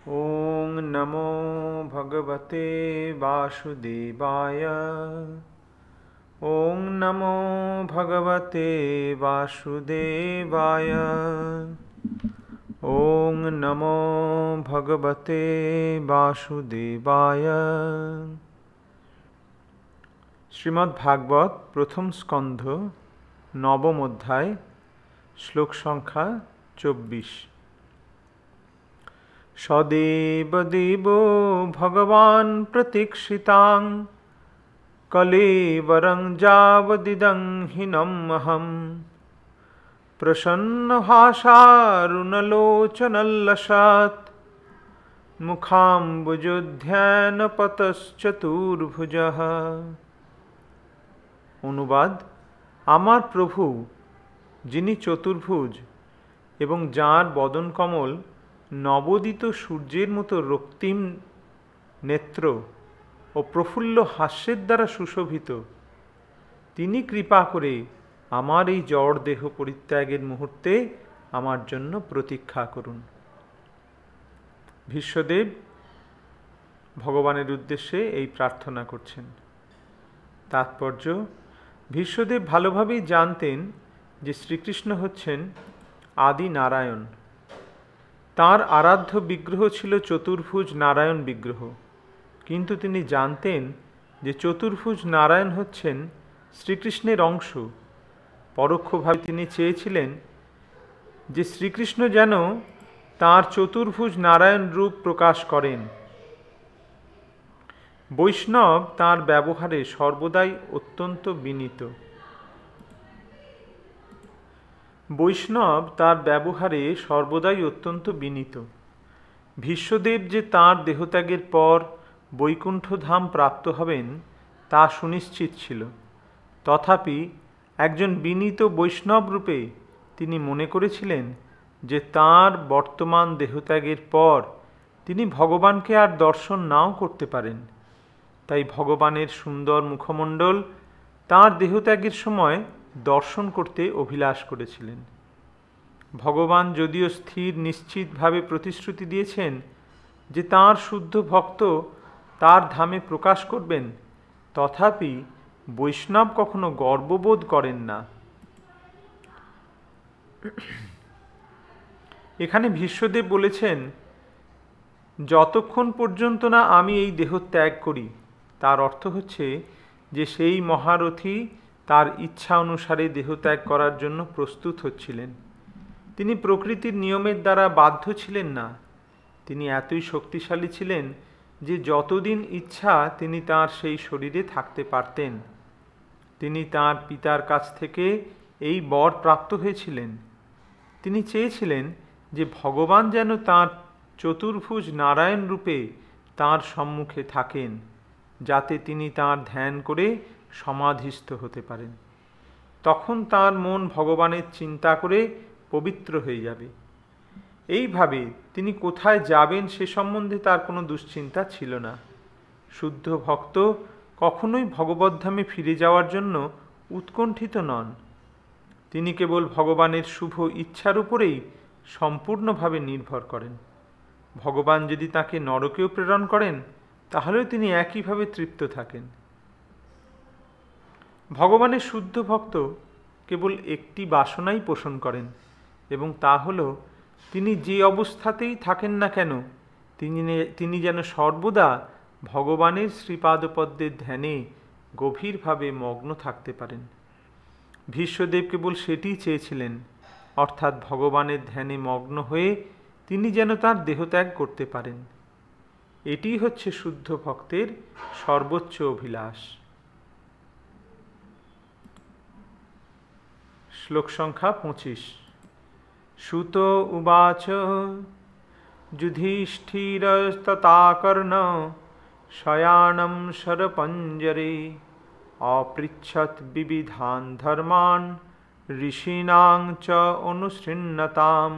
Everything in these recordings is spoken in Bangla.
ॐ नमो भगवते वासुदेवाय। ॐ नमो भगवते वासुदेवाय। ॐ नमो भगवते वासुदेवाय। শ্রীমদ্ভাগবত প্রথম স্কন্ধ নবম অধ্যায় শ্লোক সংখ্যা 24। সদেব দেব ভগবান প্রতীক্ষিতাং কলেবরং যাবদিদং হীনমহম প্রসন্নহাসারুণলোচনল্লসাৎ মুখাম্বুজোধ্যানপতশ্চতুর্ভুজঃ। অনুবাদ: আমার প্রভু, যিনি চতুর্ভুজ এবং যাঁর বদনকমল নবোদিত সূর্যের মতো রক্তিম নেত্র ও প্রফুল্ল হাস্যের দ্বারা সুশোভিত, তিনি কৃপা করে আমার এই জড় দেহ পরিত্যাগের মুহূর্তে আমার জন্য প্রতীক্ষা করুন। ভীষ্মদেব ভগবানের উদ্দেশ্যে এই প্রার্থনা করছেন। তাৎপর্য: ভীষ্মদেব ভালোভাবেই জানতেন যে শ্রীকৃষ্ণ হচ্ছেন আদি নারায়ণ। তাঁর আরাধ্য বিগ্রহ ছিল চতুর্ভুজ নারায়ণ বিগ্রহ, কিন্তু তিনি জানতেন যে চতুর্ভুজ নারায়ণ হচ্ছেন শ্রীকৃষ্ণের অংশ। পরোক্ষভাবে তিনি চেয়েছিলেন যে শ্রীকৃষ্ণ যেন তাঁর চতুর্ভুজ নারায়ণ রূপ প্রকাশ করেন। বৈষ্ণব তাঁর ব্যবহারে সর্বদাই অত্যন্ত বিনীত। ভীষ্মদেব যে তাঁর দেহত্যাগের পর বৈকুণ্ঠধাম প্রাপ্ত হবেন তা সুনিশ্চিত ছিল। তথাপি একজন বিনীত বৈষ্ণব রূপে তিনি মনে করেছিলেন যে তাঁর বর্তমান দেহত্যাগের পর তিনি ভগবানকে আর দর্শন নাও করতে পারেন। তাই ভগবানের সুন্দর মুখমণ্ডল তাঁর দেহত্যাগের সময় দর্শন করতে অভিলাষ করেছিলেন। ভগবান যদিও স্থির নিশ্চিতভাবে প্রতিশ্রুতি দিয়েছেন যে তাঁর শুদ্ধ ভক্ত তাঁর ধামে প্রকাশ করবেন, তথাপি বৈষ্ণব কখনো গর্ববোধ করেন না। এখানে ভীষ্মদেব বলেছেন, যতক্ষণ পর্যন্ত না আমি এই দেহ ত্যাগ করি, তার অর্থ হচ্ছে যে সেই মহারথী তার ইচ্ছা অনুসারে দেহত্যাগ করার জন্য প্রস্তুত হচ্ছিলেন। তিনি প্রকৃতির নিয়মের দ্বারা বাধ্য ছিলেন না। তিনি এতই শক্তিশালী ছিলেন যে যতদিন ইচ্ছা তিনি তার সেই শরীরে থাকতে পারতেন। তিনি তার পিতার কাছ থেকে এই বর প্রাপ্ত হয়েছিলেন। তিনি চেয়েছিলেন যে ভগবান যেন তাঁর চতুর্ভুজ নারায়ণ রূপে তাঁর সম্মুখে থাকেন, যাতে তিনি তাঁর ধ্যান করে সমাধিস্থ হতে পারেন। তখন তাঁর মন ভগবানের চিন্তা করে পবিত্র হয়ে যাবে। এইভাবে তিনি কোথায় যাবেন সে সম্বন্ধে তার কোনো দুশ্চিন্তা ছিল না। শুদ্ধ ভক্ত কখনোই ভগবদ্ধামে ফিরে যাওয়ার জন্য উৎকণ্ঠিত নন। তিনি কেবল ভগবানের শুভ ইচ্ছার উপরেই সম্পূর্ণভাবে নির্ভর করেন। ভগবান যদি তাকে নরকেও প্রেরণ করেন, তাহলেও তিনি একইভাবে তৃপ্ত থাকেন। ভগবানের শুদ্ধ ভক্ত কেবল একটি বাসনাই পোষণ করেন, এবং তা হল তিনি যে অবস্থাতেই থাকেন না কেন তিনি যেন সর্বদা ভগবানের শ্রীপাদপদ্মের ধ্যানে গভীরভাবে মগ্ন থাকতে পারেন। ভীষ্মদেব কেবল সেটিই চেয়েছিলেন, অর্থাৎ ভগবানের ধ্যানে মগ্ন হয়ে তিনি যেন তাঁর দেহত্যাগ করতে পারেন। এটি হচ্ছে শুদ্ধ ভক্তের সর্বোচ্চ অভিলাষ। শ্লোক সংখ্যা 25। সুত উবাচ যুধিষ্ঠিরস্তথা শয়ানম শরপঞ্জরে অপৃচ্ছৎ বিবিধান ধর্মান ঋষীণাং চ অনুশৃণ্যতাম।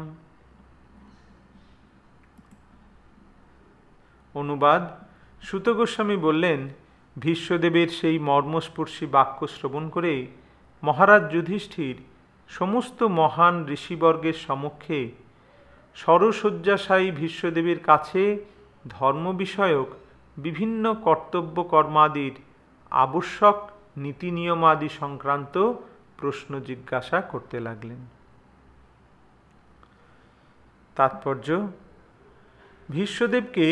অনুবাদ: সুত গোস্বামী বললেন, ভীষ্মদেবের সেই মর্মস্পর্শী বাক্য শ্রবণ করে মহারাজ যুধিষ্ঠির সমস্ত মহান ঋষিবর্গের সমক্ষে সরশয্যাশায়ী ভীষ্মদেবের কাছে ধর্ম বিষয়ক বিভিন্ন কর্তব্য কর্মাদির আবশ্যক নীতি নিয়মাদি সংক্রান্ত প্রশ্ন জিজ্ঞাসা করতে লাগলেন। তাৎপর্য: ভীষ্মদেবকে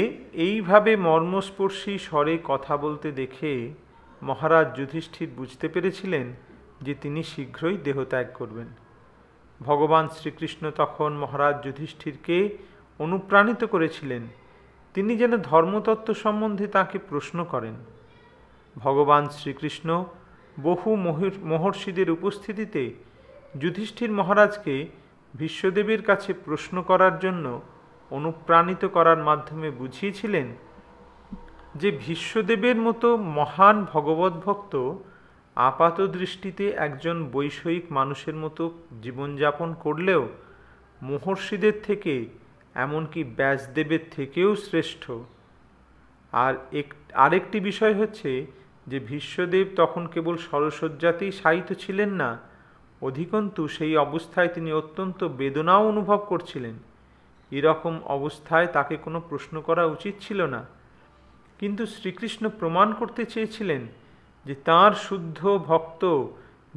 এইভাবে মর্মস্পর্শী স্বরে কথা বলতে দেখে মহারাজ যুধিষ্ঠির বুঝতে পেরেছিলেন যে তিনি শীঘ্রই দেহত্যাগ করবেন। ভগবান শ্রীকৃষ্ণ তখন মহারাজ যুধিষ্ঠিরকে অনুপ্রাণিত করেছিলেন তিনি যেন ধর্মতত্ত্ব সম্বন্ধে তাকে প্রশ্ন করেন। ভগবান শ্রীকৃষ্ণ বহু মহর্ষিদের উপস্থিতিতে যুধিষ্ঠির মহারাজকে ভীষ্মদেবের কাছে প্রশ্ন করার জন্য অনুপ্রাণিত করার মাধ্যমে বুঝিয়েছিলেন যে ভীষ্মদেবের মতো মহান ভগবত ভক্ত আপাত দৃষ্টিতে একজন বৈষয়িক মানুষের মতো জীবনযাপন করলেও মহর্ষিদের থেকে, এমনকি ব্যাসদেবের থেকেও শ্রেষ্ঠ। আর আরেকটি বিষয় হচ্ছে যে ভীষ্মদেব তখন কেবল সরসজ্জাতেই শায়িত ছিলেন না, অধিকন্তু সেই অবস্থায় তিনি অত্যন্ত বেদনাও অনুভব করছিলেন। এরকম অবস্থায় তাকে কোনো প্রশ্ন করা উচিত ছিল না, কিন্তু শ্রীকৃষ্ণ প্রমাণ করতে চেয়েছিলেন যে তাঁর শুদ্ধ ভক্ত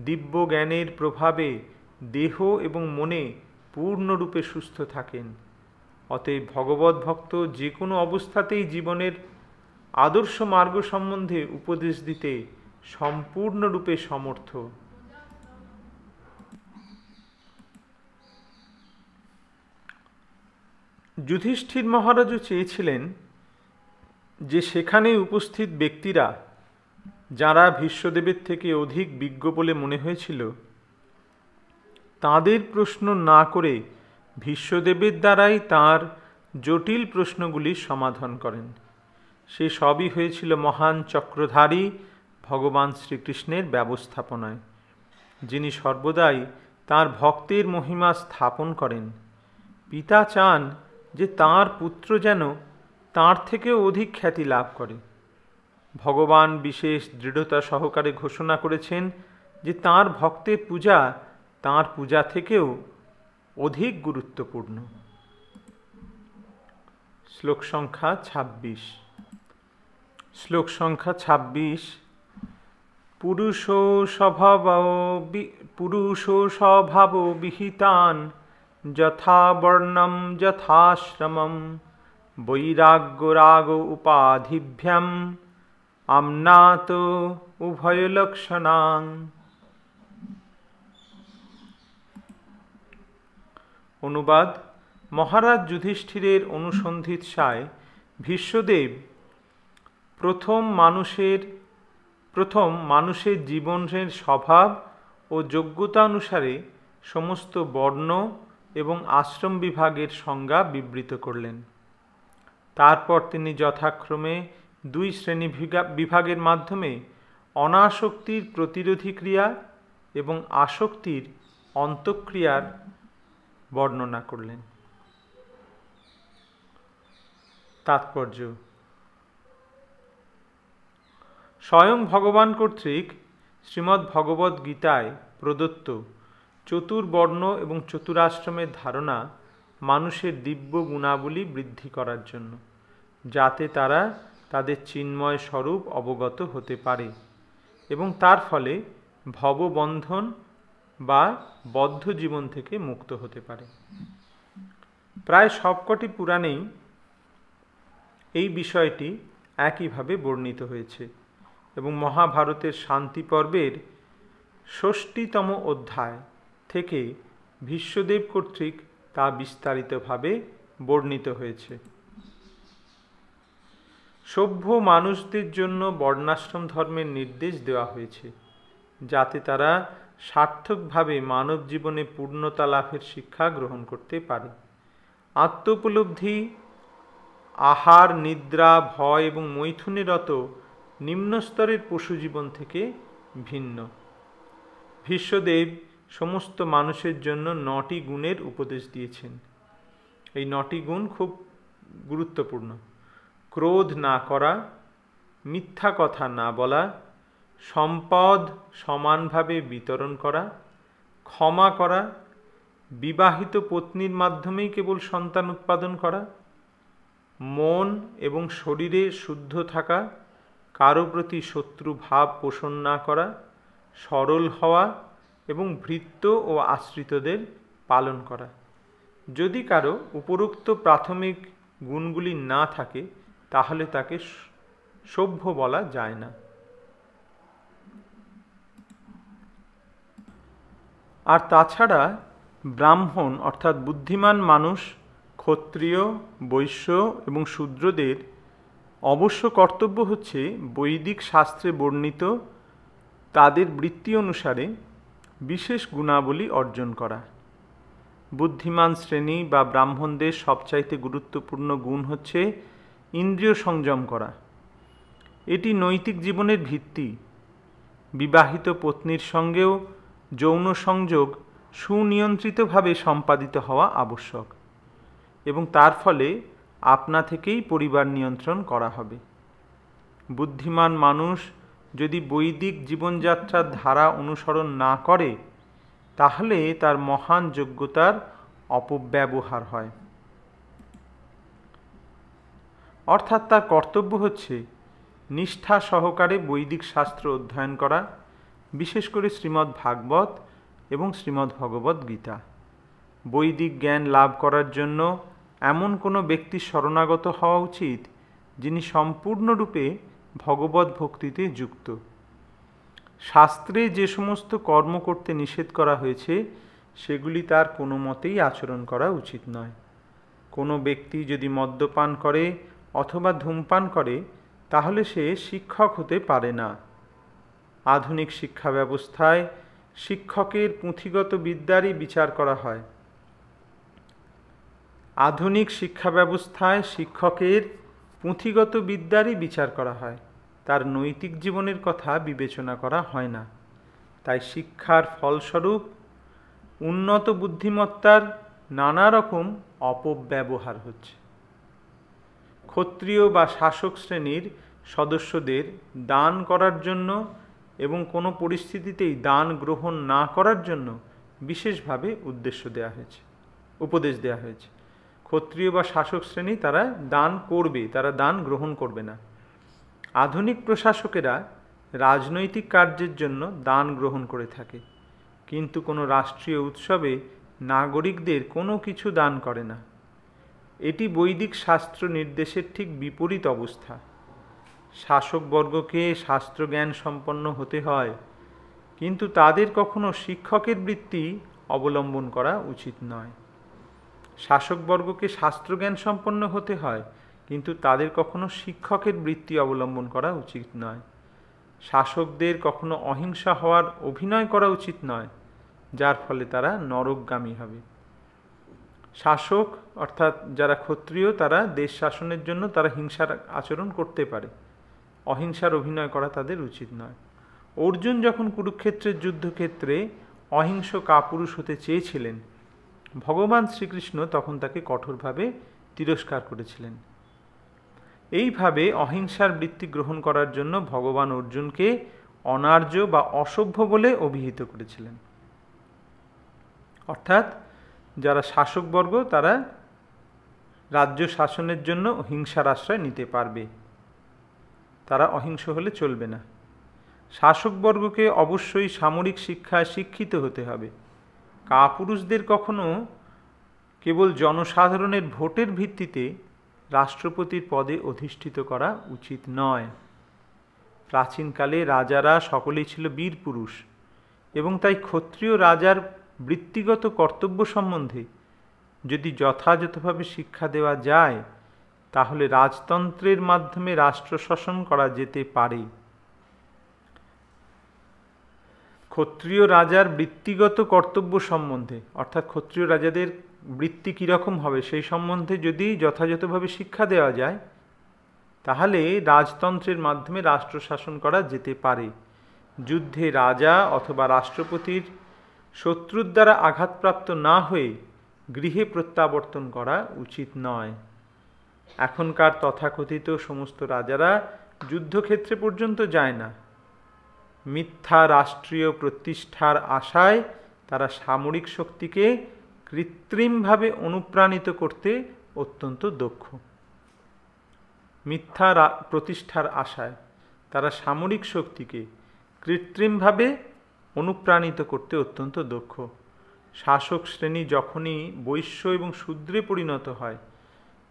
দিব্য জ্ঞানের প্রভাবে দেহ এবং মনে পূর্ণরূপে সুস্থ থাকেন। অতএব ভগবত ভক্ত যে কোনো অবস্থাতেই জীবনের আদর্শ মার্গ সম্বন্ধে উপদেশ দিতে সম্পূর্ণরূপে সমর্থ। যুধিষ্ঠির মহারাজও চেয়েছিলেন যে সেখানে উপস্থিত ব্যক্তিরা যারা ভীষ্মদেবের থেকে অধিক বিজ্ঞ বলে মনে হয়েছিল তাদের প্রশ্ন না করে ভীষ্মদেবের দ্বারাই তাঁর জটিল প্রশ্নগুলির সমাধান করেন। সে সবই হয়েছিল মহান চক্রধারী ভগবান শ্রীকৃষ্ণের ব্যবস্থাপনায়, যিনি সর্বদাই তাঁর ভক্তের মহিমা স্থাপন করেন। পিতা চান যে তাঁর পুত্র যেন তাঁর থেকেও অধিক খ্যাতি লাভ করে। ভগবান বিশেষ দৃঢ়তা সহকারে ঘোষণা করেছেন যে তাঁর ভক্তের পূজা তাঁর পূজা থেকেও অধিক গুরুত্বপূর্ণ। শ্লোক সংখ্যা ২৬। শ্লোক সংখ্যা ২৬। পুরুষো স্বভাব বিহিতান যথা বর্ণম যথাশ্রমম বৈরাগ্য রাগ উপাধিভ্যাম আমনাত উভয়লক্ষণাং। অনুবাদ: মহারাজ যুধিষ্ঠিরের অনুসন্ধিৎসায় ভীষ্মদেব প্রথম মানুষের জীবনের স্বভাব ও যোগ্যতা অনুসারে সমস্ত বর্ণ এবং আশ্রম বিভাগের সংজ্ঞা বিবৃত করলেন। তারপর তিনি যথাক্রমে দুই শ্রেণী বিভাগের মাধ্যমে অনাসক্তির প্রতিরোধী ক্রিয়া এবং আসক্তির অন্তঃক্রিয়ার বর্ণনা করলেন। তাৎপর্য: স্বয়ং ভগবান কর্তৃক শ্রীমদ্ ভগবদ্ গীতায় প্রদত্ত চতুর্বর্ণ এবং চতুরাশ্রমের ধারণা মানুষের দিব্য গুণাবলী বৃদ্ধি করার জন্য, যাতে তারা তাদের চিন্ময় স্বরূপ অবগত হতে পারে এবং তার ফলে ভববন্ধন বা বদ্ধ জীবন থেকে মুক্ত হতে পারে। প্রায় সবকটি পুরাণেই এই বিষয়টি একইভাবে বর্ণিত হয়েছে এবং মহাভারতের শান্তি পর্বের ৬০তম অধ্যায় থেকে ভীষ্মদেব কর্তৃক তা বিস্তারিতভাবে বর্ণিত হয়েছে। সভ্য মানুষদের জন্য বর্ণাশ্রম ধর্মের নির্দেশ দেওয়া হয়েছে, যাতে তারা সার্থকভাবে মানব জীবনে পূর্ণতা লাভের শিক্ষা গ্রহণ করতে পারে। আত্মোপলব্ধি, আহার, নিদ্রা, ভয় এবং মৈথুনে রত নিম্নস্তরের পশু জীবন থেকে ভিন্ন। ভীষ্মদেব সমস্ত মানুষের জন্য ৯টি গুণের উপদেশ দিয়েছেন। এই ৯টি গুণ খুব গুরুত্বপূর্ণ: ক্রোধ না করা, মিথ্যা কথা না বলা, সম্পদ সমানভাবে বিতরণ করা, ক্ষমা করা, বিবাহিত পত্নীর মাধ্যমেই কেবল সন্তান উৎপাদন করা, মন এবং শরীরে শুদ্ধ থাকা, কারো প্রতি শত্রু ভাব পোষণ না করা, সরল হওয়া এবং ভৃত্য ও আশ্রিতদের পালন করা। যদি কারো উপরোক্ত প্রাথমিক গুণগুলি না থাকে তাহলে তাকে সভ্য বলা যায় না। আর তাছাড়া ব্রাহ্মণ অর্থাৎ বুদ্ধিমান মানুষ, ক্ষত্রিয়, বৈশ্য এবং শূদ্রদের অবশ্য কর্তব্য হচ্ছে বৈদিক শাস্ত্রে বর্ণিত তাদের বৃত্তি অনুসারে বিশেষ গুণাবলী অর্জন করা। বুদ্ধিমান শ্রেণী বা ব্রাহ্মণদের সবচাইতে গুরুত্বপূর্ণ গুণ হচ্ছে ইন্দ্রিয় সংযম করা। এটি নৈতিক জীবনের ভিত্তি। বিবাহিত পত্নীর সঙ্গেও যৌন সংযোগ সুনিয়ন্ত্রিতভাবে সম্পাদিত হওয়া আবশ্যক এবং তার ফলে আপনা থেকেই পরিবার নিয়ন্ত্রণ করা হবে। বুদ্ধিমান মানুষ যদি বৈদিক জীবনযাত্রার ধারা অনুসরণ না করে তাহলে তার মহান যোগ্যতার অপব্যবহার হয়। অর্থাৎ তার কর্তব্য হচ্ছে নিষ্ঠা সহকারে বৈদিক শাস্ত্র অধ্যয়ন করা, বিশেষ করে শ্রীমদ্ ভাগবত এবং শ্রীমদ্ ভগবদ্ গীতা। বৈদিক জ্ঞান লাভ করার জন্য এমন কোনো ব্যক্তির শরণাগত হওয়া উচিত যিনি সম্পূর্ণরূপে ভগবৎ ভক্তিতে যুক্ত। শাস্ত্রে যে সমস্ত কর্ম করতে নিষেধ করা হয়েছে সেগুলি তার কোনো মতেই আচরণ করা উচিত নয়। কোনো ব্যক্তি যদি মদ্যপান করে অথবা ধূমপান করে তাহলে সে শিক্ষক হতে পারে না। আধুনিক শিক্ষা ব্যবস্থায় শিক্ষকের পুঁথিগত বিদ্যারই বিচার করা হয়। আধুনিক শিক্ষা ব্যবস্থায় শিক্ষকের পুঁথিগত বিদ্যারই বিচার করা হয়, তার নৈতিক জীবনের কথা বিবেচনা করা হয় না। তাই শিক্ষার ফলস্বরূপ উন্নত বুদ্ধিমত্তার নানা রকম অপব্যবহার হচ্ছে। ক্ষত্রিয় বা শাসক শ্রেণীর সদস্যদের দান করার জন্য এবং কোনো পরিস্থিতিতেই দান গ্রহণ না করার জন্য বিশেষভাবে উপদেশ দেওয়া হয়েছে। ক্ষত্রিয় বা শাসক শ্রেণী তারা দান করবে, তারা দান গ্রহণ করবে না। আধুনিক প্রশাসকেরা রাজনৈতিক কার্যের জন্য দান গ্রহণ করে থাকে, কিন্তু কোনো রাষ্ট্রীয় উৎসবে নাগরিকদের কোনো কিছু দান করে না। এটি বৈদিক শাস্ত্র নির্দেশের ঠিক বিপরীত অবস্থা। শাসকবর্গকে শাস্ত্রজ্ঞান সম্পন্ন হতে হয়, কিন্তু তাদের কখনো শিক্ষকের বৃত্তি অবলম্বন করা উচিত নয়। শাসকবর্গকে শাস্ত্রজ্ঞান সম্পন্ন হতে হয়, কিন্তু তাদের কখনো শিক্ষকের বৃত্তি অবলম্বন করা উচিত নয়। শাসকদের কখনো অহিংসা হওয়ার অভিনয় করা উচিত নয়, যার ফলে তারা নরকগামী হবে। শাসক অর্থাৎ যারা ক্ষত্রিয় তারা দেশ শাসনের জন্য তারা হিংসার আচরণ করতে পারে, অহিংসার অভিনয় করা তাদের উচিত নয়। অর্জুন যখন কুরুক্ষেত্রের যুদ্ধক্ষেত্রে অহিংস কাপুরুষ হতে চেয়েছিলেন, ভগবান শ্রীকৃষ্ণ তখন তাকে কঠোরভাবে তিরস্কার করেছিলেন। এইভাবে অহিংসার বৃত্তি গ্রহণ করার জন্য ভগবান অর্জুনকে অনার্য বা অসভ্য বলে অভিহিত করেছিলেন। অর্থাৎ যারা শাসকবর্গ তারা রাজ্য শাসনের জন্য হিংসার আশ্রয় নিতে পারবে, তারা অহিংস হলে চলবে না। শাসকবর্গকে অবশ্যই সামরিক শিক্ষায় শিক্ষিত হতে হবে। কাপুরুষদের কখনো কেবল জনসাধারণের ভোটের ভিত্তিতে রাষ্ট্রপতির পদে অধিষ্ঠিত করা উচিত নয়। প্রাচীনকালে রাজারা সকলেই ছিল বীর পুরুষ এবং তাই ক্ষত্রিয় রাজার বৃত্তিগত কর্তব্য সম্বন্ধে যদি যথাযথভাবে শিক্ষা দেওয়া যায় তাহলে রাজতন্ত্রের মাধ্যমে রাষ্ট্র শাসন করা যেতে পারে। ক্ষত্রিয় রাজার বৃত্তিগত কর্তব্য সম্বন্ধে অর্থাৎ ক্ষত্রিয় রাজাদের বৃত্তি কীরকম হবে সেই সম্বন্ধে যদি যথাযথভাবে শিক্ষা দেওয়া যায় তাহলে রাজতন্ত্রের মাধ্যমে রাষ্ট্র শাসন করা যেতে পারে। যুদ্ধে রাজা অথবা রাষ্ট্রপতির শত্রুর দ্বারা আঘাতপ্রাপ্ত না হয়ে গৃহে প্রত্যাবর্তন করা উচিত নয়। এখনকার তথাকথিত সমস্ত রাজারা যুদ্ধক্ষেত্রে পর্যন্ত যায় না। মিথ্যা রাষ্ট্রীয় প্রতিষ্ঠার আশায় তারা সামরিক শক্তিকে কৃত্রিমভাবে অনুপ্রাণিত করতে অত্যন্ত দক্ষ। মিথ্যা প্রতিষ্ঠার আশায় তারা সামরিক শক্তিকে কৃত্রিমভাবে অনুপ্রাণিত করতে অত্যন্ত দক্ষ। শাসক শ্রেণী যখনই বৈশ্য এবং শূদ্রে পরিণত হয়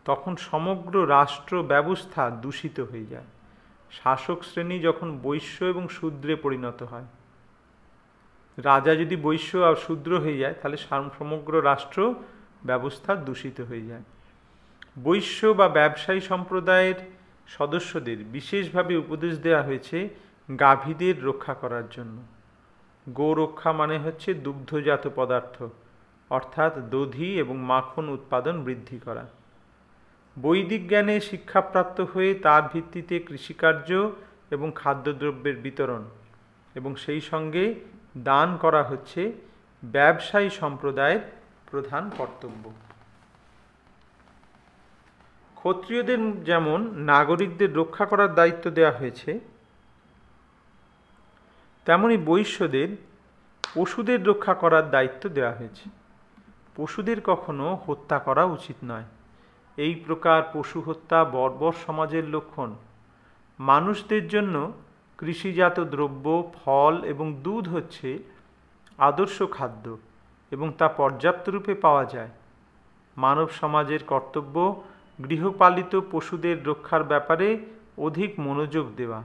তখন সমগ্র রাষ্ট্র ব্যবস্থা দূষিত হয়ে যায়। শাসক শ্রেণী যখন বৈশ্য এবং শূদ্রে পরিণত হয়, রাজা যদি বৈশ্য আর শূদ্র হয়ে যায় তাহলে সমগ্র রাষ্ট্র ব্যবস্থা দূষিত হয়ে যায়। বৈশ্য বা ব্যবসায়ী সম্প্রদায়ের সদস্যদের বিশেষভাবে উপদেশ দেওয়া হয়েছে গাভীদের রক্ষা করার জন্য। গোরক্ষা মানে হচ্ছে দুগ্ধজাত পদার্থ, অর্থাৎ দধি এবং মাখন উৎপাদন বৃদ্ধি করা। বৈদিক জ্ঞানে শিক্ষাপ্রাপ্ত হয়ে তার ভিত্তিতে কৃষিকার্য এবং খাদ্যদ্রব্যের বিতরণ এবং সেই সঙ্গে দান করা হচ্ছে ব্যবসায়ী সম্প্রদায়ের প্রধান কর্তব্য। ক্ষত্রিয়দের যেমন নাগরিকদের রক্ষা করার দায়িত্ব দেওয়া হয়েছে, তেমনি বৈশ্যদের পশুদের রক্ষা করার দায়িত্ব দেওয়া হয়েছে। পশুদের কখনো হত্যা করা উচিত নয়। এই প্রকার পশু হত্যা বর্বর সমাজের লক্ষণ। মানুষদের জন্য কৃষিজাত দ্রব্য, ফল এবং দুধ হচ্ছে আদর্শ খাদ্য এবং তা পর্যাপ্ত রূপে পাওয়া যায়। মানব সমাজের কর্তব্য গৃহপালিত পশুদের রক্ষার ব্যাপারে অধিক মনোযোগ দেওয়া।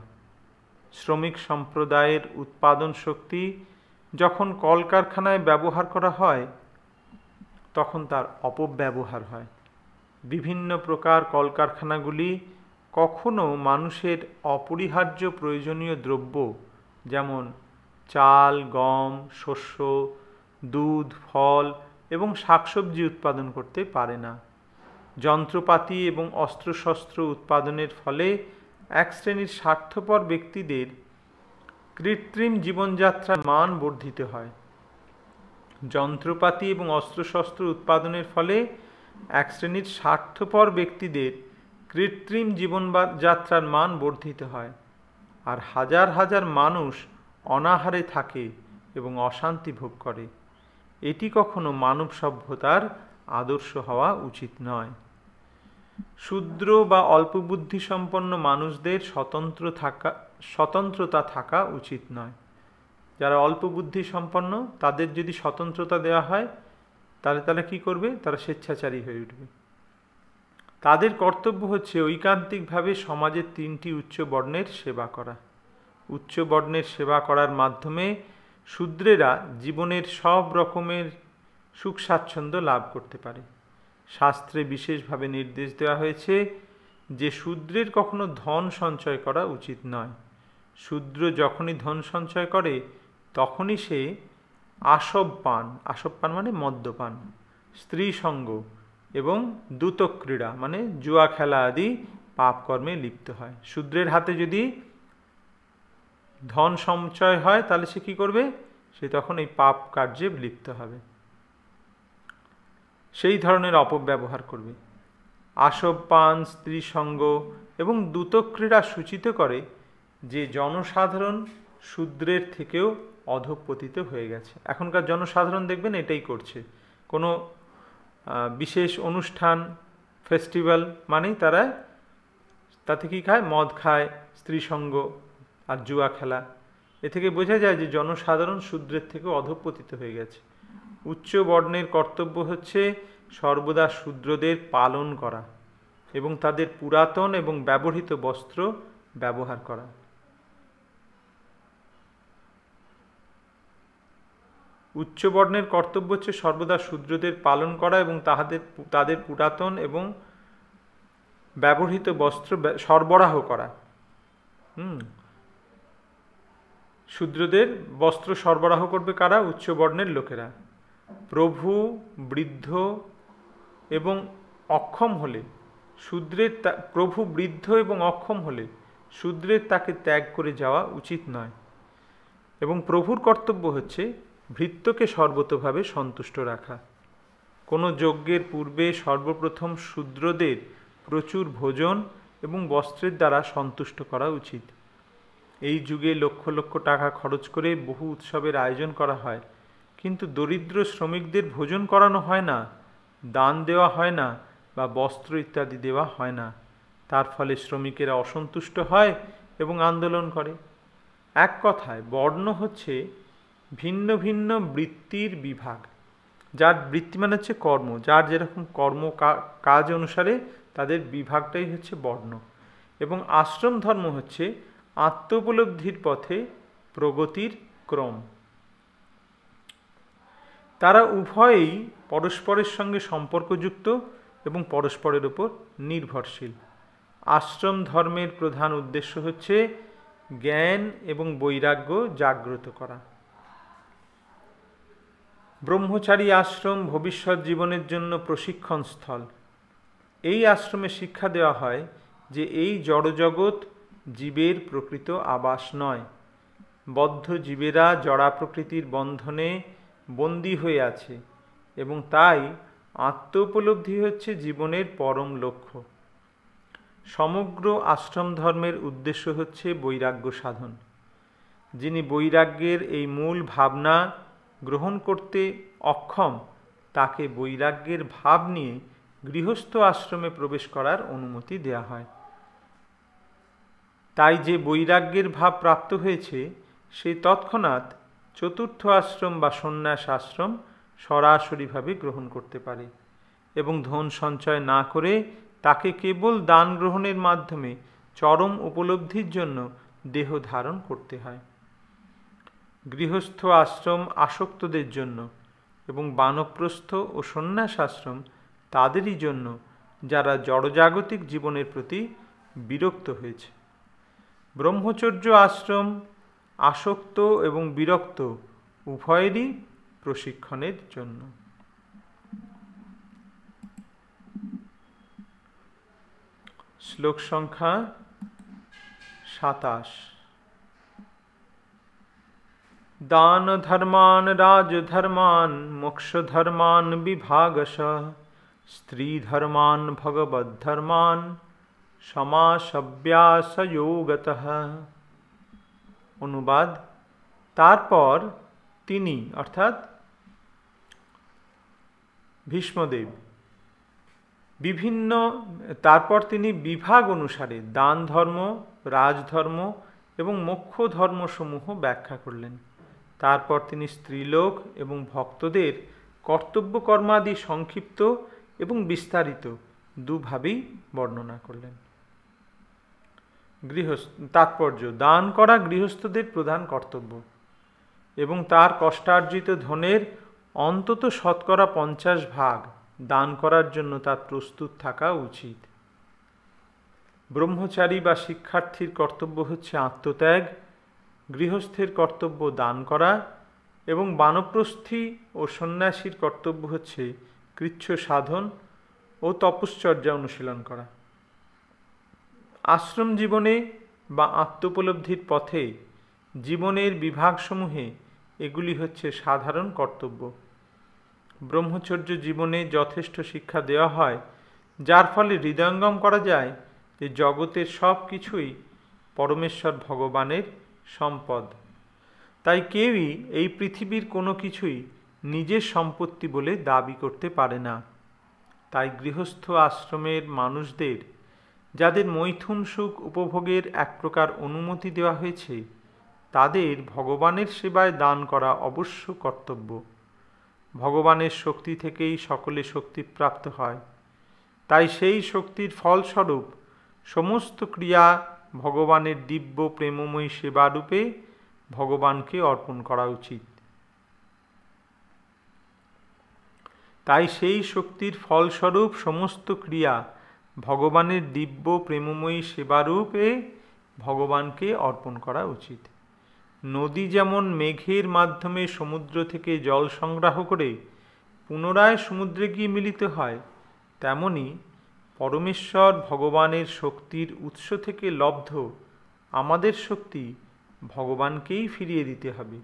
শ্রমিক সম্প্রদায়ের উৎপাদন শক্তি যখন কলকারখানায় ব্যবহার করা হয় তখন তার অপব্যবহার হয়। বিভিন্ন প্রকার কলকারখানাগুলি কখনো মানুষের অপরিহার্য প্রয়োজনীয় দ্রব্য যেমন চাল, গম, শস্য, দুধ, ফল এবং শাকসবজি উৎপাদন করতে পারে না। যন্ত্রপাতি এবং অস্ত্রশস্ত্র উৎপাদনের ফলে এক শ্রেণীর স্বার্থপর ব্যক্তিদের কৃত্রিম জীবনযাত্রার মান বর্ধিত হয়। যন্ত্রপাতি এবং অস্ত্রশস্ত্র উৎপাদনের ফলে এক শ্রেণীর স্বার্থপর ব্যক্তিদের কৃত্রিম জীবনযাত্রার মান বর্ধিত হয়, আর হাজার হাজার মানুষ অনাহারে থাকে এবং অশান্তি ভোগ করে। এটি কখনো মানব সভ্যতার আদর্শ হওয়া উচিত নয়। শূদ্র বা অল্পবুদ্ধিসম্পন্ন মানুষদের স্বতন্ত্রতা থাকা উচিত নয়। যারা অল্প বুদ্ধি সম্পন্ন তাদের যদি স্বতন্ত্রতা দেওয়া হয় তাহলে তারা কী করবে? তারা স্বেচ্ছাচারী হয়ে উঠবে। তাদের কর্তব্য হচ্ছে ঐকান্তিকভাবে সমাজের তিনটি উচ্চ বর্ণের সেবা করা। উচ্চ বর্ণের সেবা করার মাধ্যমে শূদ্রেরা জীবনের সব রকমের সুখ স্বাচ্ছন্দ্য লাভ করতে পারে। শাস্ত্রে বিশেষভাবে নির্দেশ দেওয়া হয়েছে যে শূদ্রের কখনো ধন সঞ্চয় করা উচিত নয়। শূদ্র যখনই ধন সঞ্চয় করে তখনই সে আসবপান মানে মদ্যপান, স্ত্রী সঙ্গ এবং দ্যুতক্রীড়া মানে জুয়া খেলা আদি পাপকর্মে লিপ্ত হয়। শূদ্রের হাতে যদি ধন সঞ্চয় হয় তাহলে সে কী করবে? সে তখন এই পাপ কার্যে লিপ্ত হবে, সেই ধরনের অপব্যবহার করবে। আসবপান, স্ত্রী সঙ্গ এবং দ্যুতক্রীড়া সূচিত করে যে জনসাধারণ শূদ্রের থেকেও অধঃপতিত হয়ে গেছে। এখনকার জনসাধারণ দেখবেন এটাই করছে। কোনো বিশেষ অনুষ্ঠান, ফেস্টিভ্যাল মানেই তারা তাতে কী খায়? মদ খায়, স্ত্রী সঙ্গ আর জুয়া খেলা। এ থেকে বোঝা যায় যে জনসাধারণ শূদ্রের থেকেও অধঃপতিত হয়ে গেছে। উচ্চ বর্ণের কর্তব্য হচ্ছে সর্বদা শূদ্রদের পালন করা এবং তাদের পুরাতন এবং ব্যবহৃত বস্ত্র ব্যবহার করা। উচ্চ বর্ণের কর্তব্য হচ্ছে সর্বদা শূদ্রদের পালন করা এবং তাদের পুরাতন এবং ব্যবহৃত বস্ত্র সরবরাহ করা। শূদ্রদের বস্ত্র সরবরাহ করবে কারা? উচ্চ বর্ণের লোকেরা। প্রভু, বৃদ্ধ এবং অক্ষম হলে শূদ্রের তাকে ত্যাগ করে যাওয়া উচিত নয়। এবং প্রভুর কর্তব্য হচ্ছে ভৃত্যকে সর্বতোভাবে সন্তুষ্ট রাখা। কোনো যজ্ঞের পূর্বে সর্বপ্রথম শূদ্রদের প্রচুর ভোজন এবং বস্ত্রের দ্বারা সন্তুষ্ট করা উচিত। এই যুগে লক্ষ লক্ষ টাকা খরচ করে বহু উৎসবের আয়োজন করা হয়, কিন্তু দরিদ্র শ্রমিকদের ভোজন করানো হয় না, দান দেওয়া হয় না বা বস্ত্র ইত্যাদি দেওয়া হয় না। তার ফলে শ্রমিকেরা অসন্তুষ্ট হয় এবং আন্দোলন করে। এক কথায় বর্ণ হচ্ছে ভিন্ন ভিন্ন বৃত্তির বিভাগ, যার বৃত্তি মানে হচ্ছে কর্ম, যার যেরকম কর্ম কাজ অনুসারে তাদের বিভাগটাই হচ্ছে বর্ণ। এবং আশ্রম ধর্ম হচ্ছে আত্মোপলব্ধির পথে প্রগতির ক্রম। তারা উভয়েই পরস্পরের সঙ্গে সম্পর্কযুক্ত এবং পরস্পরের উপর নির্ভরশীল। আশ্রম ধর্মের প্রধান উদ্দেশ্য হচ্ছে জ্ঞান এবং বৈরাগ্য জাগ্রত করা। ব্রহ্মচারী আশ্রম ভবিষ্যৎ জীবনের জন্য প্রশিক্ষণ স্থল। এই আশ্রমে শিক্ষা দেওয়া হয় যে এই জড়জগৎ জীবের প্রকৃত আবাস নয়। বদ্ধ জীবেরা জড়া প্রকৃতির বন্ধনে বন্দী হয়ে আছে এবং তাই আত্মোপলব্ধি হচ্ছে জীবনের পরম লক্ষ্য। সমগ্র আশ্রম ধর্মের উদ্দেশ্য হচ্ছে বৈরাগ্য সাধন। যিনি বৈরাগ্যের এই মূল ভাবনা গ্রহণ করতে অক্ষম, তাকে বৈরাগ্যের ভাব নিয়ে গৃহস্থ আশ্রমে প্রবেশ করার অনুমতি দেয়া হয়। তাই যে বৈরাগ্যের ভাব প্রাপ্ত হয়েছে সে তৎক্ষণাৎ চতুর্থ আশ্রম বা সন্ন্যাস আশ্রম সরাসরিভাবে গ্রহণ করতে পারে এবং ধন সঞ্চয় না করে তাকে কেবল দান গ্রহণের মাধ্যমে চরম উপলব্ধির জন্য দেহ ধারণ করতে হয়। গৃহস্থ আশ্রম আসক্তদের জন্য এবং বানপ্রস্থ ও সন্ন্যাস আশ্রম তাদেরই জন্য যারা জড়জাগতিক জীবনের প্রতি বিরক্ত হয়েছে। ব্রহ্মচর্য আশ্রম আসক্ত এবং বিরক্ত উভয়েরই প্রশিক্ষণের জন্য। শ্লোক সংখ্যা 27। দান ধর্মান রাজধর্মান মোক্ষধর্মান বিভাগশঃ স্ত্রী ধর্মান ভগবদ্ধর্মান সমাসব্যাসযোগতঃ। অনুবাদ: তারপর তিনি অর্থাৎ ভীষ্মদেব তিনি বিভাগ অনুসারে দান ধর্ম, রাজধর্ম এবং মোক্ষ ধর্মসমূহ ব্যাখ্যা করলেন। তারপর তিনি স্ত্রীলোক এবং ভক্তদের কর্তব্য কর্মাদি সংক্ষিপ্ত এবং বিস্তারিত দুভাবেই বর্ণনা করলেন। তাৎপর্য: দান করা গৃহস্থদের প্রধান কর্তব্য এবং তার কষ্টার্জিত ধনের অন্তত 50% দান করার জন্য তার প্রস্তুত থাকা উচিত। ব্রহ্মচারী বা শিক্ষার্থীর কর্তব্য হচ্ছে আত্মত্যাগ, গৃহস্থের কর্তব্য দান করা এবং বানপ্রস্থী ও সন্ন্যাসীর কর্তব্য হচ্ছে কৃচ্ছ সাধন ও তপশ্চর্যা অনুশীলন করা। আশ্রম জীবনে বা আত্মোপলব্ধির পথে জীবনের বিভাগসমূহে এগুলি হচ্ছে সাধারণ কর্তব্য। ব্রহ্মচর্য জীবনে যথেষ্ট শিক্ষা দেওয়া হয়, যার ফলে হৃদয়ঙ্গম করা যায় যে জগতের সব কিছুই পরমেশ্বর ভগবানের সম্পদ। তাই কেউই এই পৃথিবীর কোনো কিছুই নিজের সম্পত্তি বলে দাবি করতে পারে না। তাই গৃহস্থ আশ্রমের মানুষদের, যাদের মৈথুন সুখ উপভোগের এক প্রকার অনুমতি দেওয়া হয়েছে, তাদের ভগবানের সেবায় দান করা অবশ্য কর্তব্য। ভগবানের শক্তি থেকেই সকলে শক্তিপ্রাপ্ত হয়। তাই সেই শক্তির ফলস্বরূপ সমস্ত ক্রিয়া ভগবানের দিব্য প্রেমময়ী সেবারূপে ভগবানকে অর্পণ করা উচিত। তাই সেই শক্তির ফলস্বরূপ সমস্ত ক্রিয়া ভগবানের দিব্য প্রেমময়ী সেবারূপে ভগবানকে অর্পণ করা উচিত। নদী যেমন মেঘের মাধ্যমে সমুদ্র থেকে জল সংগ্রহ করে পুনরায় সমুদ্রে গিয়ে মিলিত হয়, তেমনি পরমেশ্বর ভগবানের শক্তির উৎস থেকে লব্ধ আমাদের শক্তি ভগবানকেই ফিরিয়ে দিতে হবে।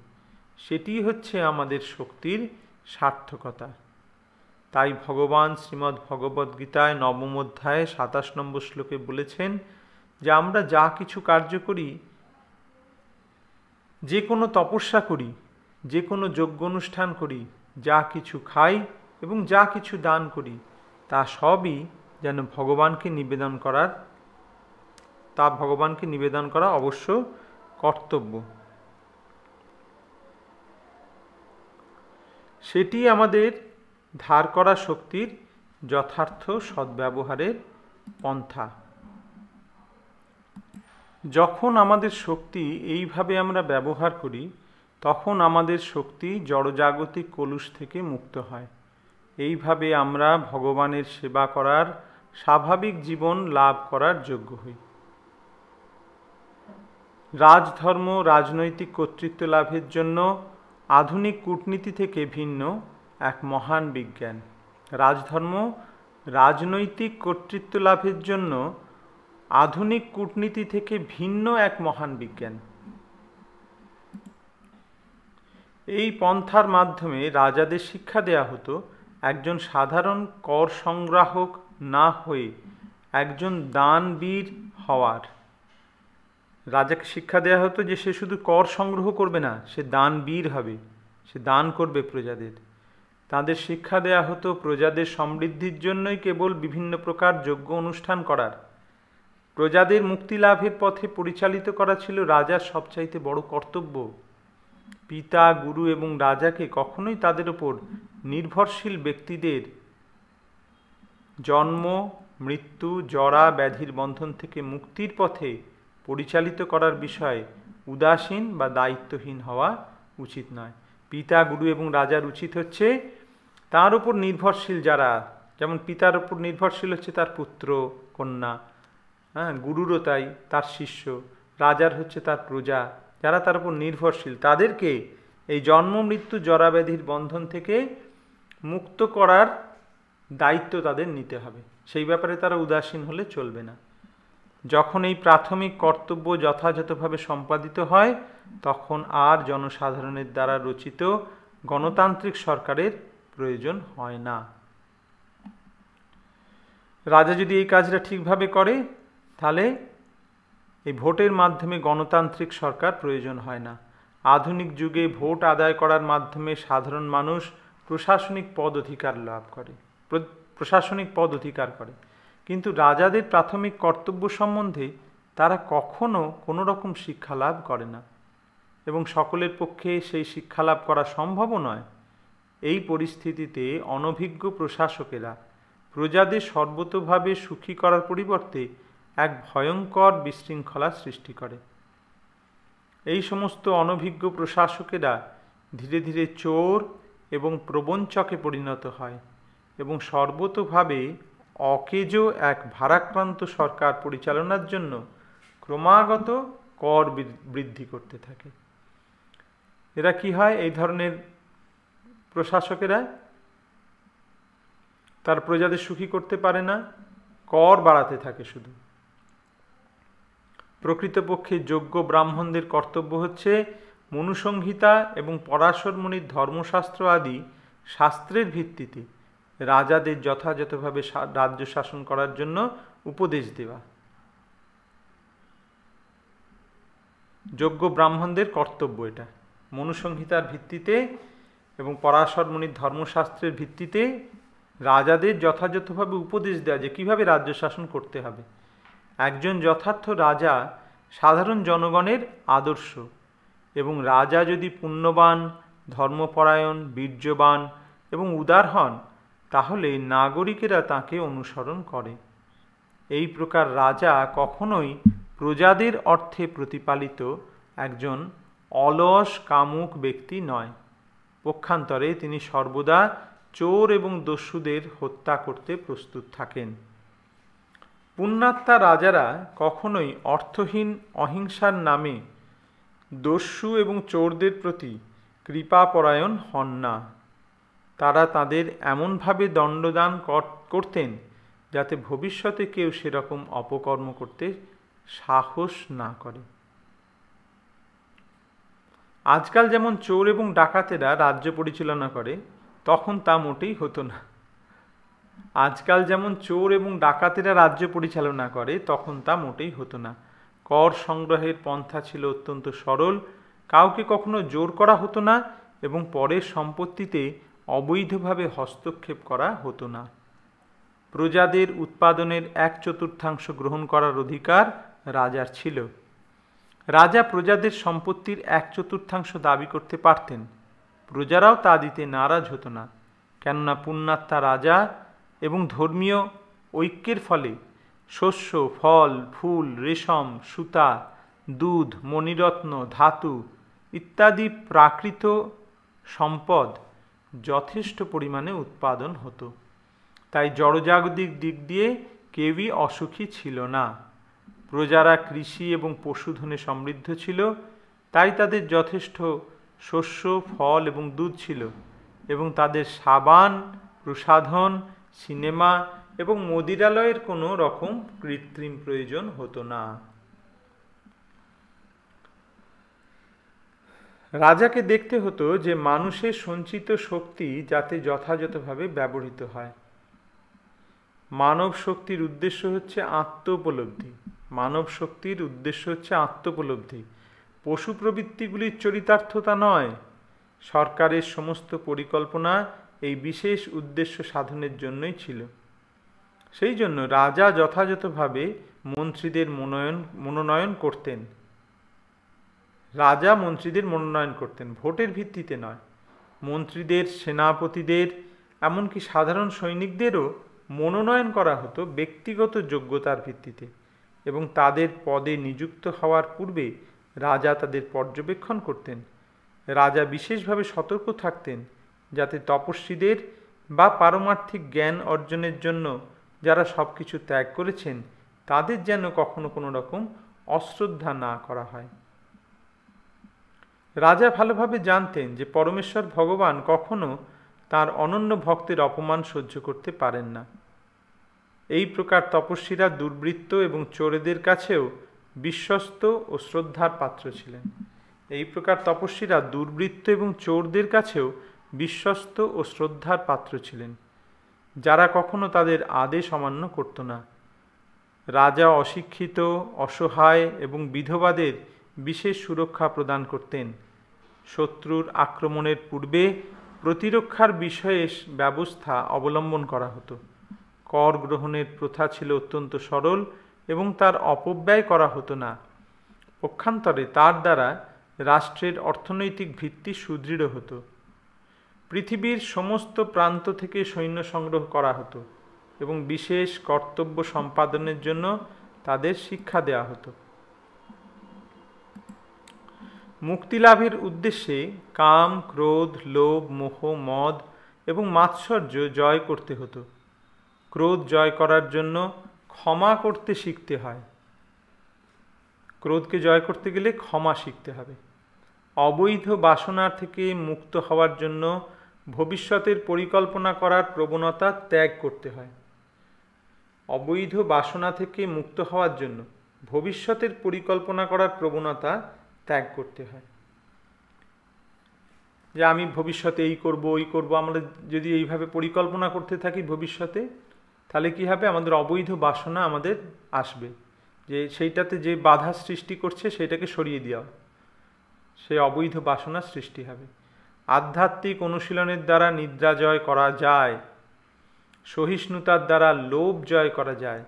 সেটি হচ্ছে আমাদের শক্তির সার্থকতা। তাই ভগবান শ্রীমদ্ ভগবদ্গীতায় 9ম অধ্যায়ে 27 নম্বর শ্লোকে বলেছেন যে আমরা যা কিছু কার্য করি, যে কোনো তপস্যা করি, যে কোনো যজ্ঞ অনুষ্ঠান করি, যা কিছু খাই এবং যা কিছু দান করি, তা সবই যেন ভগবানকে নিবেদন করা অবশ্য কর্তব্য। সেটি আমাদের ধার করা শক্তির যথার্থ সদ্ব্যবহারের পন্থা। যখন আমাদের শক্তি এইভাবে আমরা ব্যবহার করি, তখন আমাদের শক্তি জড়জাগতিক কলুষ থেকে মুক্ত হয়। এইভাবে আমরা ভগবানের সেবা করার স্বাভাবিক জীবন লাভ করার যোগ্য হই। রাজধর্ম রাজনৈতিক কর্তৃত্ব লাভের জন্য আধুনিক কূটনীতি থেকে ভিন্ন এক মহান বিজ্ঞান। রাজধর্ম রাজনৈতিক কর্তৃত্ব লাভের জন্য আধুনিক কূটনীতি থেকে ভিন্ন এক মহান বিজ্ঞান। এই পন্থার মাধ্যমে রাজাদের শিক্ষা দেয়া হতো একজন সাধারণ কর সংগ্রাহক না হয়ে একজন দানবীর হওয়ার। রাজাকে শিক্ষা দেয়া হতো যে সে শুধু কর সংগ্রহ করবে না, সে দানবীর হবে, সে দান করবে প্রজাদের। তাদের শিক্ষা দেয়া হতো প্রজাদের সমৃদ্ধির জন্যই কেবল বিভিন্ন প্রকার যজ্ঞ অনুষ্ঠান করার। প্রজাদের মুক্তি লাভের পথে পরিচালিত করা ছিল রাজার সবচাইতে বড় কর্তব্য। পিতা, গুরু এবং রাজাকে কখনোই তাদের ওপর নির্ভরশীল ব্যক্তিদের জন্ম, মৃত্যু, জরা, ব্যাধির বন্ধন থেকে মুক্তির পথে পরিচালিত করার বিষয়ে উদাসীন বা দায়িত্বহীন হওয়া উচিত নয়। পিতা, গুরু এবং রাজার উচিত হচ্ছে তার উপর নির্ভরশীল যারা, যেমন পিতার উপর নির্ভরশীল হচ্ছে তার পুত্র, কন্যা, গুরুরও তাই, তার শিষ্য, রাজার হচ্ছে তার প্রজা, যারা তার উপর নির্ভরশীল, তাদেরকে এই জন্ম, মৃত্যু, জরাব্যাধির বন্ধন থেকে মুক্ত করার দায়িত্ব তাদের নিতে হবে। সেই ব্যাপারে তারা উদাসীন হলে চলবে না। যখন এই প্রাথমিক কর্তব্য যথাযথভাবে সম্পাদিত হয়, তখন আর জনসাধারণের দ্বারা রচিত গণতান্ত্রিক সরকারের প্রয়োজন হয় না। রাজা যদি এই কাজটা ঠিকভাবে করে, তাহলে এই ভোটের মাধ্যমে গণতান্ত্রিক সরকার প্রয়োজন হয় না। আধুনিক যুগে ভোট আদায় করার মাধ্যমে সাধারণ মানুষ প্রশাসনিক পদ অধিকার করে, কিন্তু রাজাদের প্রাথমিক কর্তব্য সম্বন্ধে তারা কখনো কোনো রকম শিক্ষা লাভ করে না এবং সকলের পক্ষে সেই শিক্ষা লাভ করা সম্ভবও নয়। এই পরিস্থিতিতে অনভিজ্ঞ প্রশাসকেরা প্রজাদের সর্বতোভাবে সুখী করার পরিবর্তে এক ভয়ঙ্কর বিশৃঙ্খলা সৃষ্টি করে। এই সমস্ত অনভিজ্ঞ প্রশাসকেরা ধীরে ধীরে চোর এবং প্রবঞ্চকে পরিণত হয় এবং সর্বতোভাবে অকেজো এক ভারাক্রান্ত সরকার পরিচালনার জন্য ক্রমাগত কর বৃদ্ধি করতে থাকে। এরা কি হয়, এই ধরনের প্রশাসকেরা তার প্রজাদের সুখী করতে পারে না, কর বাড়াতে থাকে শুধু। প্রকৃতপক্ষে যোগ্য ব্রাহ্মণদের কর্তব্য হচ্ছে মনুসংহিতা এবং পরাশর মুনির ধর্মশাস্ত্র আদি শাস্ত্রের ভিত্তিতে রাজাদের যথাযথভাবে রাজ্য শাসন করার জন্য উপদেশ দেওয়া। যোগ্য ব্রাহ্মণদের কর্তব্য এটা। মনুসংহিতার ভিত্তিতে এবং পরাশর মুনির ধর্মশাস্ত্রের ভিত্তিতে রাজাদের যথাযথভাবে উপদেশ দেওয়া যে কীভাবে রাজ্য শাসন করতে হবে। একজন যথার্থ রাজা সাধারণ জনগণের আদর্শ, এবং রাজা যদি পুণ্যবান, ধর্মপরায়ণ, বীর্যবান এবং উদার হন, তাহলে নাগরিকেরা তাকে অনুসরণ করে। এই প্রকার রাজা কখনোই প্রজাদের অর্থে প্রতিপালিত একজন অলস কামুক ব্যক্তি নয়। পক্ষান্তরে তিনি সর্বদা চোর এবং দস্যুদের হত্যা করতে প্রস্তুত থাকেন। পুণ্যাত্মা রাজারা কখনোই অর্থহীন অহিংসার নামে দস্যু এবং চোরদের প্রতি কৃপাপরায়ণ হন না। তারা তাদের এমনভাবে দণ্ডদান করতেন যাতে ভবিষ্যতে কেউ সেরকম অপকর্ম করতে সাহস না করে। আজকাল যেমন চোর এবং ডাকাতেরা রাজ্য পরিচালনা করে, তখন তা মোটেই হতো না। আজকাল যেমন চোর এবং ডাকাতেরা রাজ্য পরিচালনা করে, তখন তা মোটেই হতো না। কর সংগ্রহের পন্থা ছিল অত্যন্ত সরল, কাউকে কখনো জোর করা হতো না এবং পরের সম্পত্তিতে অবৈধভাবে হস্তক্ষেপ করা হতো না। প্রজাদের উৎপাদনের 1/4 গ্রহণ করার অধিকার রাজার ছিল। রাজা প্রজাদের সম্পত্তির 1/4 দাবি করতে পারতেন। প্রজারাও তা দিতে নারাজ হতো না, কেননা পুণ্যাত্মা রাজা এবং ধর্মীয় ঐক্যের ফলে শস্য, ফল, ফুল, রেশম, সুতা, দুধ, মণিরত্ন, ধাতু ইত্যাদি প্রাকৃত সম্পদ যথেষ্ট পরিমাণে উৎপাদন হতো। তাই জড়জাগতিক দিক দিয়ে কেউই অসুখী ছিল না। প্রজারা কৃষি এবং পশুধনে সমৃদ্ধ ছিল, তাই তাদের যথেষ্ট শস্য, ফল এবং দুধ ছিল, এবং তাদের সাবান, প্রসাধন, সিনেমা এবং মদিরালয়ের কোনো রকম কৃত্রিম প্রয়োজন হতো না। রাজাকে দেখতে হতো যে মানুষের সঞ্চিত শক্তি যাতে যথাযথভাবে ব্যবহৃত হয়। মানব শক্তির উদ্দেশ্য হচ্ছে আত্মোপলব্ধি। মানব শক্তির উদ্দেশ্য হচ্ছে আত্মোপলব্ধি, পশু প্রবৃত্তিগুলির চরিতার্থতা নয়। সরকারের সমস্ত পরিকল্পনা এই বিশেষ উদ্দেশ্য সাধনের জন্যই ছিল। সেই জন্য রাজা যথাযথভাবে মন্ত্রীদের মনোনয়ন করতেন। রাজা মন্ত্রীদের মনোনয়ন করতেন, ভোটের ভিত্তিতে নয়। মন্ত্রীদের, সেনাপতিদের, এমনকি সাধারণ সৈনিকদেরও মনোনয়ন করা হতো ব্যক্তিগত যোগ্যতার ভিত্তিতে, এবং তাদের পদে নিযুক্ত হওয়ার পূর্বে রাজা তাদের পর্যবেক্ষণ করতেন। রাজা বিশেষভাবে সতর্ক থাকতেন যাতে তপস্বীদের বা পারমার্থিক জ্ঞান অর্জনের জন্য যারা সব কিছু ত্যাগ করেছেন তাদের যেন কখনো কোনো রকম অশ্রদ্ধা না করা হয়। রাজা ভালোভাবে জানতেন যে পরমেশ্বর ভগবান কখনো তার অনন্য ভক্তের অপমান সহ্য করতে পারেন না। এই প্রকার তপস্বীরা দুর্বৃত্ত এবং চোরেদের কাছেও বিশ্বস্ত ও শ্রদ্ধার পাত্র ছিলেন। এই প্রকার তপস্বীরা দুর্বৃত্ত এবং চোরদের কাছেও বিশ্বস্ত ও শ্রদ্ধার পাত্র ছিলেন, যারা কখনো তাদের আদেশ অমান্য করত না। রাজা অশিক্ষিত, অসহায় এবং বিধবাদের বিশেষ সুরক্ষা প্রদান করতেন। শত্রুর আক্রমণের পূর্বে প্রতিরক্ষার বিশেষ ব্যবস্থা অবলম্বন করা হতো। কর গ্রহণের প্রথা ছিল অত্যন্ত সরল এবং তার অপব্যয় করা হতো না। পক্ষান্তরে তার দ্বারা রাষ্ট্রের অর্থনৈতিক ভিত্তি সুদৃঢ় হতো। পৃথিবীর সমস্ত প্রান্ত থেকে সৈন্য সংগ্রহ করা হতো এবং বিশেষ কর্তব্য সম্পাদনের জন্য তাদের শিক্ষা দেওয়া হতো। মুক্তিলাভের উদ্দেশ্যে কাম, ক্রোধ, লোভ, মোহ, মদ এবং মাৎসর্য জয় করতে হতো। ক্রোধ জয় করার জন্য ক্ষমা করতে শিখতে হয়। ক্রোধকে জয় করতে গেলে ক্ষমা শিখতে হবে। অবৈধ বাসনা থেকে মুক্ত হওয়ার জন্য ভবিষ্যতের পরিকল্পনা করার প্রবণতা ত্যাগ করতে হয়। অবৈধ বাসনা থেকে মুক্ত হওয়ার জন্য ভবিষ্যতের পরিকল্পনা করার প্রবণতা ত্যাগ করতে হয়। যে আমি ভবিষ্যতে এই করব, ওই করব, আমরা যদি এইভাবে পরিকল্পনা করতে থাকি ভবিষ্যতে, তাহলে কি হবে, আমাদের অবৈধ বাসনা আমাদের আসবে, যে সেইটাতে যে বাধা সৃষ্টি করছে সেটাকে সরিয়ে দেওয়া, সেই অবৈধ বাসনা সৃষ্টি হবে। আধ্যাত্মিক অনুশীলনের দ্বারা নিদ্রা জয় করা যায়, সহিষ্ণুতার দ্বারা লোভ জয় করা যায়,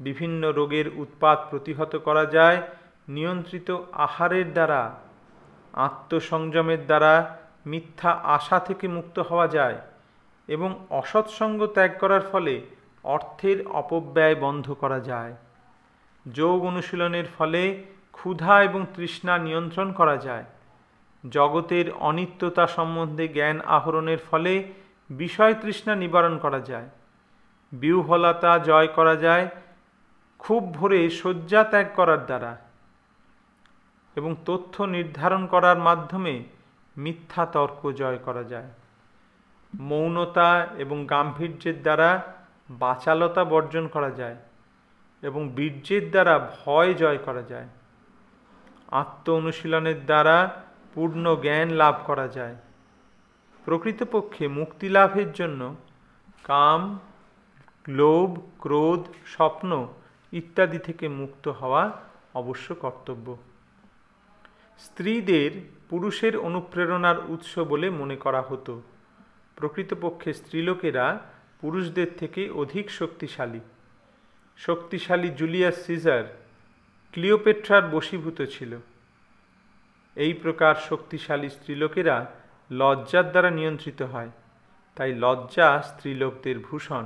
বিভিন্ন রোগের উৎপাত প্রতিহত করা যায়, নিয়ন্ত্রিত আহারের দ্বারা, আত্মসংযমের দ্বারা মিথ্যা আশা থেকে মুক্ত হওয়া যায়, এবং অসৎসঙ্গ ত্যাগ করার ফলে অর্থের অপব্যয় বন্ধ করা যায়। যোগ অনুশীলনের ফলে ক্ষুধা এবং তৃষ্ণা নিয়ন্ত্রণ করা যায়। জগতের অনিত্যতা সম্বন্ধে জ্ঞান আহরণের ফলে বিষয় তৃষ্ণা নিবারণ করা যায়। বিহ্বলতা জয় করা যায় খুব ভোরে শয্যা ত্যাগ করার দ্বারা, এবং তথ্য নির্ধারণ করার মাধ্যমে মিথ্যা তর্ক জয় করা যায়। মৌনতা এবং গাম্ভীর্যের দ্বারা বাচালতা বর্জন করা যায়, এবং বীর্যের দ্বারা ভয় জয় করা যায়। আত্ম অনুশীলনের দ্বারা পূর্ণ জ্ঞান লাভ করা যায়। প্রকৃতপক্ষে মুক্তি লাভের জন্য কাম, লোভ, ক্রোধ, স্বপ্ন ইত্যাদি থেকে মুক্ত হওয়া অবশ্য কর্তব্য। স্ত্রীদের পুরুষের অনুপ্রেরণার উৎস বলে মনে করা হতো। প্রকৃতপক্ষে স্ত্রীলোকেরা পুরুষদের থেকে অধিক শক্তিশালী জুলিয়াস সিজার ক্লিওপেট্রার বশীভূত ছিল। এই প্রকার শক্তিশালী স্ত্রীলোকেরা লজ্জার দ্বারা নিয়ন্ত্রিত হয়, তাই লজ্জা স্ত্রীলোকদের ভূষণ।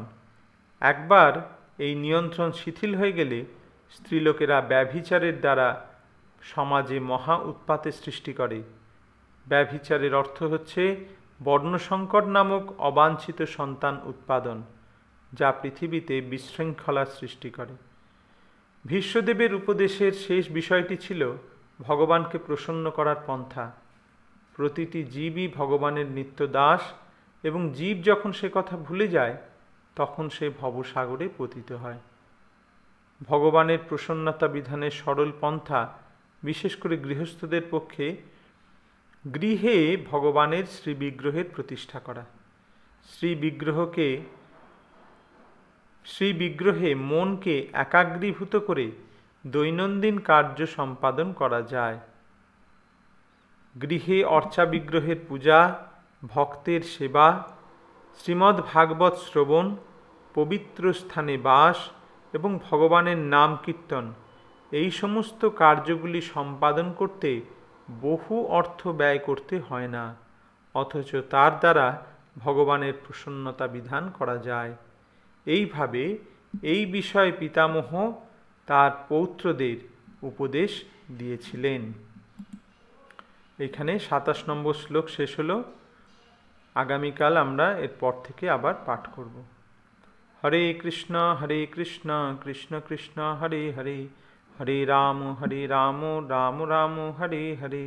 একবার এই নিয়ন্ত্রণ শিথিল হয়ে গেলে স্ত্রীলোকেরা ব্যভিচারের দ্বারা সমাজে মহা উৎপাতের সৃষ্টি করে। ব্যভিচারের অর্থ হচ্ছে বর্ণসংকট নামক অবাঞ্ছিত সন্তান উৎপাদন, যা পৃথিবীতে বিশৃঙ্খলার সৃষ্টি করে। ভীষ্মদেবের উপদেশের শেষ বিষয়টি ছিল ভগবানকে প্রসন্ন করার পন্থা। প্রতিটি জীবই ভগবানের নিত্য দাস, এবং জীব যখন সে কথা ভুলে যায় তখন সে ভবসাগরে পতিত হয়। ভগবানের প্রসন্নতা বিধানের সরল পন্থা, বিশেষ করে গৃহস্থদের পক্ষে গৃহে ভগবানের শ্রীবিগ্রহের প্রতিষ্ঠা করা। শ্রীবিগ্রহে মনকে একাগ্রীভূত করে দৈনন্দিন কার্য সম্পাদন করা যায়। গৃহে অর্চা বিগ্রহের পূজা, ভক্তের সেবা, শ্রীমদ্ ভাগবত শ্রবণ, পবিত্র স্থানে বাস এবং ভগবানের নাম কীর্তন, এই সমস্ত কার্যগুলি সম্পাদন করতে বহু অর্থ ব্যয় করতে হয় না, অথচ তার দ্বারা ভগবানের প্রসন্নতা বিধান করা যায়। এইভাবে এই বিষয়ে পিতামহ তার পৌত্রদের উপদেশ দিয়েছিলেন। এখানে 27 নম্বর শ্লোক শেষ হলো। আগামীকাল আমরা এরপর থেকে আবার পাঠ করব। হরে কৃষ্ণ কৃষ্ণ কৃষ্ণ হরে হরে, হরে রাম রাম রাম হরে হরে।